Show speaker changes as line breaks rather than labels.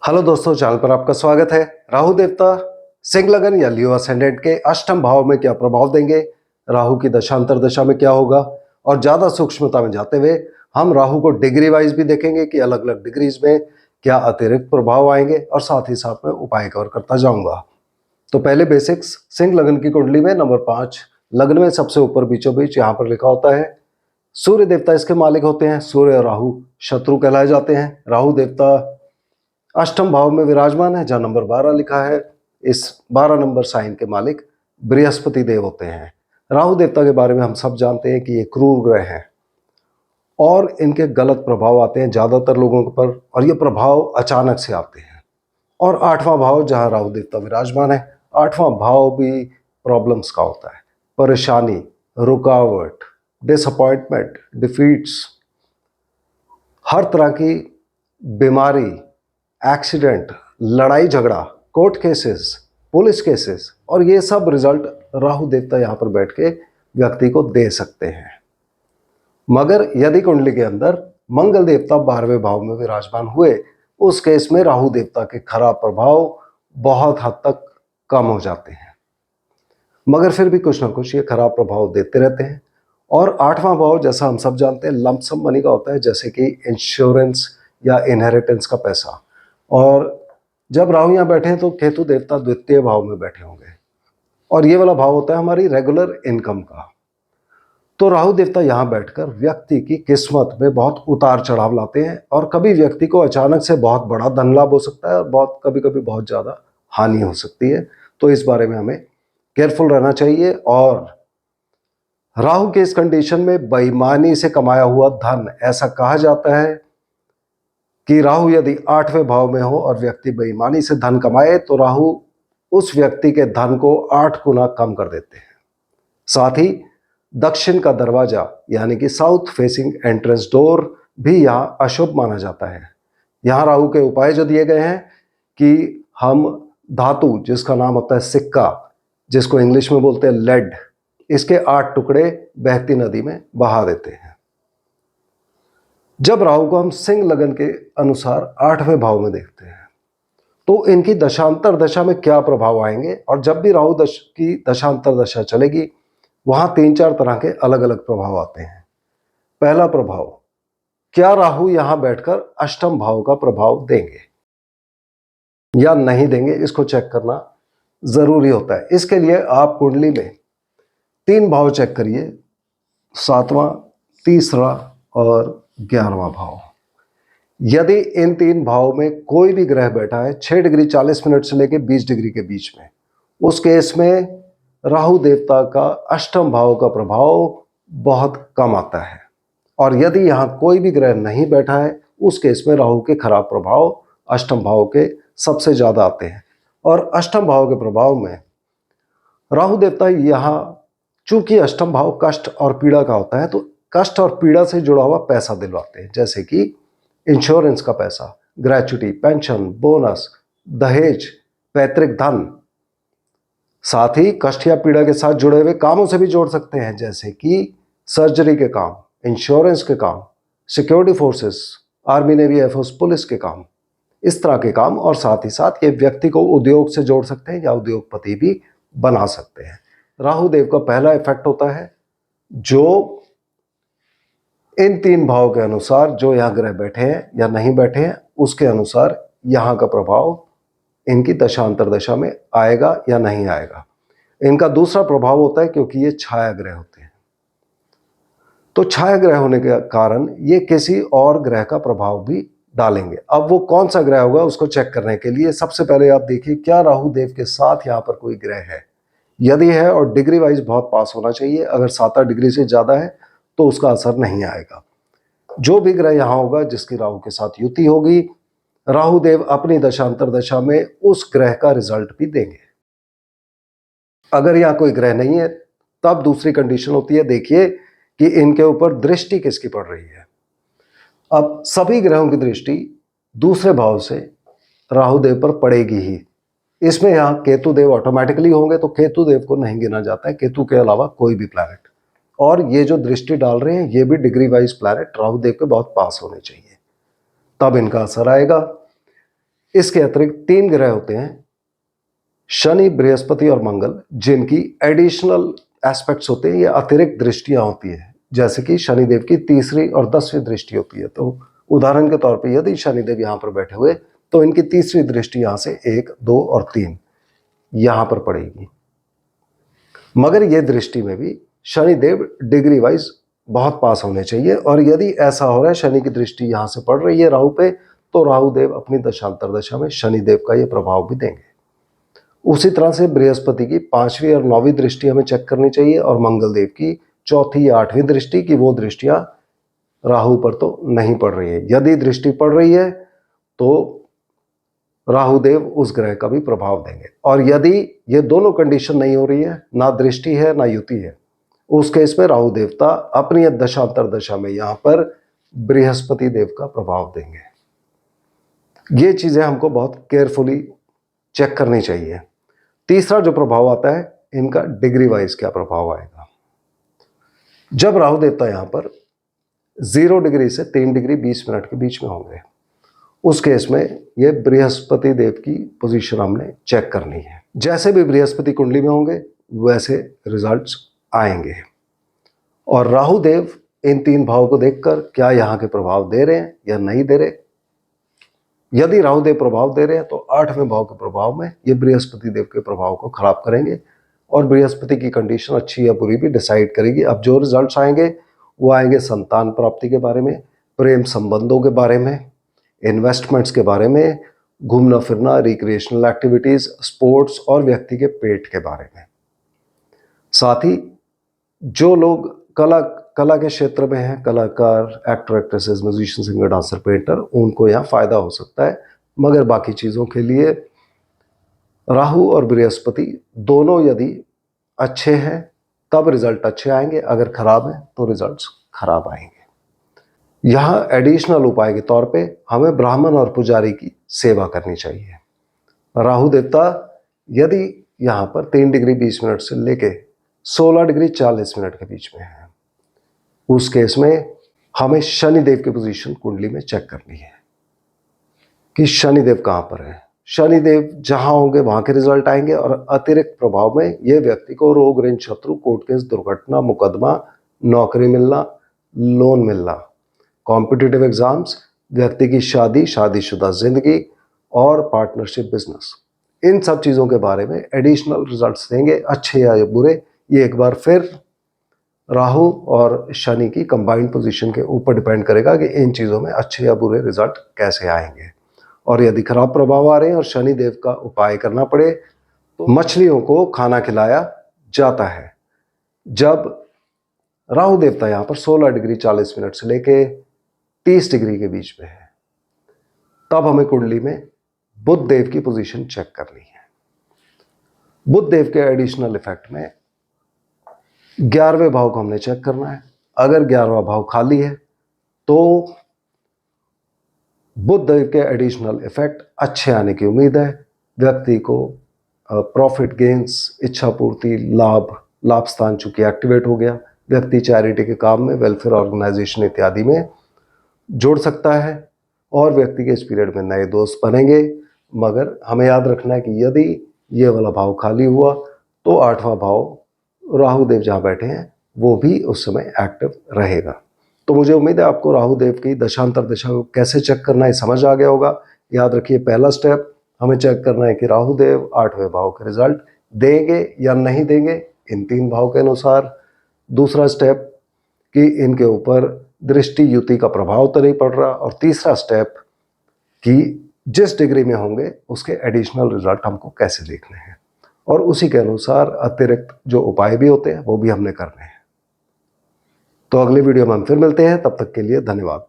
Hello दोस्तों, channel पर आपका स्वागत है। राहु देवता सिंह लगन या लियो असेंडेंट के अष्टम भाव में क्या प्रभाव देंगे, राहु की दशांतर दशा में क्या होगा, और ज्यादा सूक्ष्मता में जाते हुए हम राहु को डिग्री वाइज भी देखेंगे कि अलग अलग डिग्रीज में क्या अतिरिक्त प्रभाव आएंगे, और साथ ही साथ में उपाय कवर करता जाऊंगा। तो पहले बेसिक्स, सिंह लगन की कुंडली में नंबर 5 लग्न में सबसे ऊपर बीचों बीच यहाँ पर लिखा होता है सूर्य देवता इसके मालिक होते हैं। सूर्य और राहु शत्रु कहलाए जाते हैं। राहु देवता अष्टम भाव में विराजमान है, जहां नंबर 12 लिखा है। इस 12 नंबर साइन के मालिक बृहस्पति देव होते हैं। राहु देवता के बारे में हम सब जानते हैं कि ये क्रूर ग्रह हैं और इनके गलत प्रभाव आते हैं ज्यादातर लोगों पर, और ये प्रभाव अचानक से आते हैं। और 8वां भाव जहां राहु देवता विराजमान है, 8वां भाव भी प्रॉब्लम्स का होता है। परेशानी, रुकावट, डिसअपॉइंटमेंट, डिफीट्स, हर तरह की बीमारी, एक्सीडेंट, लड़ाई झगड़ा, कोर्ट केसेस, पुलिस केसेस, और ये सब रिजल्ट राहु देवता यहाँ पर बैठ के व्यक्ति को दे सकते हैं। मगर यदि कुंडली के अंदर मंगल देवता 12वें भाव में विराजमान हुए, उस केस में राहु देवता के खराब प्रभाव बहुत हद तक कम हो जाते हैं। मगर फिर भी कुछ ना कुछ ये खराब प्रभाव देते रहते हैं। और 8वां भाव जैसा हम सब जानते हैं लमसम मनी का होता है, जैसे कि इंश्योरेंस या इनहेरिटेंस का पैसा। और जब राहु यहाँ बैठे हैं तो केतु देवता द्वितीय भाव में बैठे होंगे, और ये वाला भाव होता है हमारी रेगुलर इनकम का। तो राहु देवता यहाँ बैठकर व्यक्ति की किस्मत में बहुत उतार चढ़ाव लाते हैं, और कभी व्यक्ति को अचानक से बहुत बड़ा धन लाभ हो सकता है, और बहुत कभी कभी बहुत ज्यादा हानि हो सकती है। तो इस बारे में हमें केयरफुल रहना चाहिए। और राहु के इस कंडीशन में बेईमानी से कमाया हुआ धन, ऐसा कहा जाता है कि राहु यदि 8वें भाव में हो और व्यक्ति बेईमानी से धन कमाए तो राहु उस व्यक्ति के धन को 8 गुना कम कर देते हैं। साथ ही दक्षिण का दरवाजा यानी कि साउथ फेसिंग एंट्रेंस डोर भी यहाँ अशुभ माना जाता है। यहाँ राहु के उपाय जो दिए गए हैं कि हम धातु जिसका नाम होता है सिक्का, जिसको इंग्लिश में बोलते हैं लेड, इसके 8 टुकड़े बहती नदी में बहा देते हैं। जब राहु को हम सिंह लगन के अनुसार 8वें भाव में देखते हैं तो इनकी दशांतर दशा में क्या प्रभाव आएंगे, और जब भी राहु की दशांतर दशा चलेगी वहां 3-4 तरह के अलग अलग प्रभाव आते हैं। पहला प्रभाव, क्या राहु यहां बैठकर अष्टम भाव का प्रभाव देंगे या नहीं देंगे, इसको चेक करना जरूरी होता है। इसके लिए आप कुंडली में 3 भाव चेक करिए, 7वां, तीसरा और 11वां भाव। यदि इन 3 भाव में कोई भी ग्रह बैठा है 6 डिग्री 40 मिनट से लेकर 20 डिग्री के बीच में, उस केस में राहु देवता का अष्टम भाव का प्रभाव बहुत कम आता है। और यदि यहां कोई भी ग्रह नहीं बैठा है, उस केस में राहु के खराब प्रभाव अष्टम भाव के सबसे ज्यादा आते हैं। और अष्टम भाव के प्रभाव में राहु देवता यहाँ, चूंकि अष्टम भाव कष्ट और पीड़ा का होता है, तो कष्ट और पीड़ा से जुड़ा हुआ पैसा दिलवाते हैं, जैसे कि इंश्योरेंस का पैसा, ग्रेचुटी, पेंशन, बोनस, दहेज, पैतृक धन। साथ ही कष्ट या पीड़ा के साथ जुड़े हुए कामों से भी जोड़ सकते हैं, जैसे कि सर्जरी के काम, इंश्योरेंस के काम, security forces, army, navy, air force, police के काम, इस तरह के काम। और साथ ही साथ ये व्यक्ति को उद्योग से जोड़ सकते हैं या उद्योगपति भी बना सकते हैं। राहु देव का पहला इफेक्ट होता है जो इन 3 भाव के अनुसार, जो यहाँ ग्रह बैठे हैं या नहीं बैठे हैं उसके अनुसार यहाँ का प्रभाव इनकी दशांतर दशा में आएगा या नहीं आएगा। इनका दूसरा प्रभाव होता है, क्योंकि ये छाया ग्रह होते हैं, तो छाया ग्रह होने के कारण ये किसी और ग्रह का प्रभाव भी डालेंगे। अब वो कौन सा ग्रह होगा उसको चेक करने के लिए सबसे पहले आप देखिए क्या राहु देव के साथ यहाँ पर कोई ग्रह है। यदि है और डिग्री वाइज बहुत पास होना चाहिए, अगर 7-8 डिग्री से ज्यादा है तो उसका असर नहीं आएगा। जो भी ग्रह यहां होगा जिसकी राहु के साथ युति होगी, राहु देव अपनी दशांतर दशा में उस ग्रह का रिजल्ट भी देंगे। अगर यहां कोई ग्रह नहीं है तब दूसरी कंडीशन होती है, देखिए कि इनके ऊपर दृष्टि किसकी पड़ रही है। अब सभी ग्रहों की दृष्टि दूसरे भाव से राहु देव पर पड़ेगी ही। इसमें यहां केतु देव ऑटोमेटिकली होंगे, तो केतु देव को नहीं गिना जाता है, केतु के अलावा कोई भी प्लैनेट। और ये जो दृष्टि डाल रहे हैं ये भी डिग्री वाइज प्लैनेट राहु देव के बहुत पास होने चाहिए, तब इनका असर आएगा। इसके अतिरिक्त 3 ग्रह होते हैं, शनि, बृहस्पति और मंगल, जिनकी एडिशनल एस्पेक्ट्स होते हैं, ये अतिरिक्त दृष्टियां होती है। जैसे कि शनिदेव की 3री और 10वीं दृष्टि होती है। तो उदाहरण के तौर पे यदि शनिदेव यहाँ पर बैठे हुए तो इनकी 3री दृष्टि यहाँ से 1, 2 और 3 यहाँ पर पड़ेगी। मगर ये दृष्टि में भी शनिदेव डिग्री वाइज बहुत पास होने चाहिए, और यदि ऐसा हो रहा है शनि की दृष्टि यहाँ से पड़ रही है राहु पे, तो राहु देव अपनी दशांतर दशा में शनिदेव का ये प्रभाव भी देंगे। उसी तरह से बृहस्पति की 5वीं और 9वीं दृष्टि हमें चेक करनी चाहिए, और मंगल देव की 4थी या 8वीं दृष्टि की वो दृष्टियां राहु पर तो नहीं पड़ रही है। यदि दृष्टि पड़ रही है तो राहु देव उस ग्रह का भी प्रभाव देंगे, और यदि ये दोनों कंडीशन नहीं हो रही है, ना दृष्टि है ना युति है, उस केस में राहु देवता अपनी दशांतर दशा में यहां पर बृहस्पति देव का प्रभाव देंगे। ये चीजें हमको बहुत केयरफुली चेक करनी चाहिए। तीसरा जो प्रभाव आता है, इनका डिग्री वाइज क्या प्रभाव आएगा। जब राहु देवता यहां पर 0 डिग्री से 3 डिग्री 20 मिनट के बीच में होंगे, उस केस में ये बृहस्पति देव की पोजीशन हमने चेक करनी है। जैसे भी बृहस्पति कुंडली में होंगे वैसे रिजल्ट्स आएंगे, और राहु देव इन 3 भावों को देखकर क्या यहाँ के प्रभाव दे रहे हैं या नहीं दे रहे। यदि राहु देव प्रभाव दे रहे हैं तो 8वें भाव के प्रभाव में ये बृहस्पति देव के प्रभाव को खराब करेंगे, और बृहस्पति की कंडीशन अच्छी या बुरी भी डिसाइड करेगी। अब जो रिजल्ट्स आएंगे वो आएंगे संतान प्राप्ति के बारे में, प्रेम संबंधों के बारे में, इन्वेस्टमेंट्स के बारे में, घूमना फिरना, रिक्रिएशनल एक्टिविटीज, स्पोर्ट्स और व्यक्ति के पेट के बारे में। साथ ही जो लोग कला के क्षेत्र में हैं, कलाकार, actor, actresses, musician, singer, dancer, painter, उनको यहाँ फायदा हो सकता है। मगर बाकी चीज़ों के लिए राहु और बृहस्पति दोनों यदि अच्छे हैं तब रिजल्ट अच्छे आएंगे, अगर खराब है तो रिजल्ट्स खराब आएंगे। यहाँ एडिशनल उपाय के तौर पे हमें ब्राह्मण और पुजारी की सेवा करनी चाहिए। राहु देवता यदि यहाँ पर 3 डिग्री 20 मिनट से लेके 16 डिग्री 40 मिनट के बीच में है, उस केस में हमें शनिदेव की पोजीशन कुंडली में चेक करनी है कि शनिदेव कहाँ पर है। शनिदेव जहां होंगे वहां के रिजल्ट आएंगे, और अतिरिक्त प्रभाव में यह व्यक्ति को रोग, ऋण, शत्रु, कोर्ट केस, दुर्घटना, मुकदमा, नौकरी मिलना, लोन मिलना, कॉम्पिटिटिव एग्जाम्स, व्यक्ति की शादी, शादीशुदा जिंदगी और पार्टनरशिप बिजनेस, इन सब चीज़ों के बारे में एडिशनल रिजल्ट्स देंगे, अच्छे या बुरे। ये एक बार फिर राहु और शनि की कंबाइंड पोजीशन के ऊपर डिपेंड करेगा कि इन चीज़ों में अच्छे या बुरे रिजल्ट कैसे आएंगे। और यदि खराब प्रभाव आ रहे हैं और शनि देव का उपाय करना पड़े तो मछलियों को खाना खिलाया जाता है। जब राहु देवता यहाँ पर 16 डिग्री 40 मिनट से लेके 30 डिग्री के बीच में है, तब हमें कुंडली में बुध देव की पोजीशन चेक करनी है। बुध देव के एडिशनल इफेक्ट में 11वें भाव को हमने चेक करना है। अगर 11वां भाव खाली है तो बुध देव के एडिशनल इफेक्ट अच्छे आने की उम्मीद है। व्यक्ति को प्रॉफिट गेन्स, इच्छा पूर्ति, लाभ स्थान चूंकि एक्टिवेट हो गया, व्यक्ति चैरिटी के काम में, वेलफेयर ऑर्गेनाइजेशन इत्यादि में जोड़ सकता है, और व्यक्ति के इस पीरियड में नए दोस्त बनेंगे। मगर हमें याद रखना है कि यदि ये वाला भाव खाली हुआ तो 8वां भाव राहु देव जहाँ बैठे हैं वो भी उस समय एक्टिव रहेगा। तो मुझे उम्मीद है आपको राहु देव की दशांतर दशा को कैसे चेक करना है समझ आ गया होगा। याद रखिए, पहला स्टेप हमें चेक करना है कि राहु देव 8वें भाव के रिजल्ट देंगे या नहीं देंगे इन 3 भाव के अनुसार। दूसरा स्टेप कि इनके ऊपर दृष्टि युति का प्रभाव तो नहीं पड़ रहा, और तीसरा स्टेप कि जिस डिग्री में होंगे उसके एडिशनल रिजल्ट हमको कैसे देखने हैं, और उसी के अनुसार अतिरिक्त जो उपाय भी होते हैं वो भी हमने करने हैं। तो अगले वीडियो में हम फिर मिलते हैं, तब तक के लिए धन्यवाद।